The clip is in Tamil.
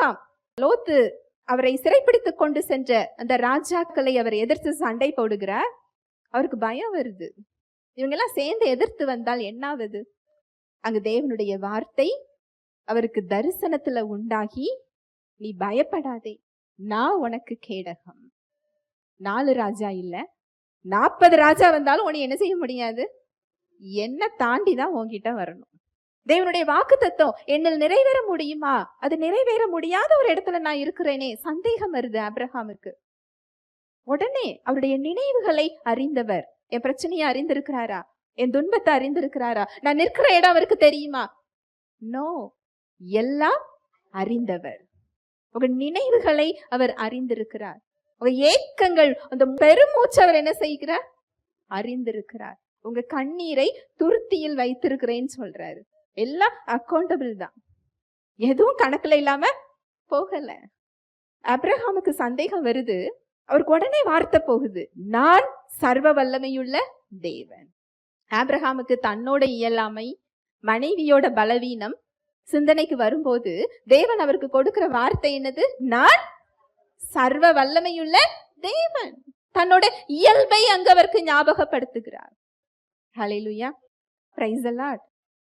ஆபிரகாம் லோத்து அவரை சிறைப்பிடித்துக் கொண்டு சென்ற அந்த ராஜாக்களை அவர் எதிர்த்து சண்டை போடுகிறார். அவருக்கு பயம் வருது. இவங்க எல்லாம் சேர்ந்து எதிர்த்து வந்தால் என்னாவது? அங்கு தேவனுடைய வார்த்தை அவருக்கு தரிசனத்துல உண்டாகி, நீ பயப்படாதே, நான் உனக்கு கேடகம். 4 ராஜா இல்ல, 40 ராஜா வந்தாலும் உன்னை என்ன செய்ய முடியாது, என்ன தாண்டிதான் உன்கிட்ட வரணும். தேவனுடைய வாக்கு தத்துவம் என்னில் நிறைவேற முடியுமா? அது நிறைவேற முடியாத ஒரு இடத்துல நான் இருக்கிறேனே. சந்தேகம் வருது ஆபிரகாமுக்கு. உடனே அவருடைய நினைவுகளை அறிந்தவர் என் பிரச்சனையை அறிந்திருக்கிறாரா? என் துன்பத்தை அறிந்திருக்கிறாரா? நான் நிற்கிற இடம் அவருக்கு தெரியுமா? நோ, எல்லாம் அறிந்தவர். உங்க நினைவுகளை அவர் அறிந்திருக்கிறார். உங்க ஏக்கங்கள், அந்த பெருமூச்சு அவர் என்ன செய்கிறார்? அறிந்திருக்கிறார். உங்க கண்ணீரை துருத்தியில் வைத்திருக்கிறேன்னு சொல்றாரு. எல்லாம் அக்கௌண்டபிள் தான், எதுவும் கணக்குல இல்லாம போகல. ஆபிரகாமுக்கு சந்தேகம் வருது. அவருக்கு உடனே வார்த்தை போகுது, நான் சர்வ வல்லமையுள்ள தேவன். ஆபிரகாமுக்கு தன்னோட இயலாமை, மனைவியோட பலவீனம் சிந்தனைக்கு வரும்போது தேவன் அவருக்கு கொடுக்கிற வார்த்தை என்னது? நான் சர்வ வல்லமையுள்ள தேவன். தன்னோட இயல்பை அங்க அவருக்கு ஞாபகப்படுத்துகிறார். ஹல்லேலூயா, பிரைஸ் தி லார்ட்.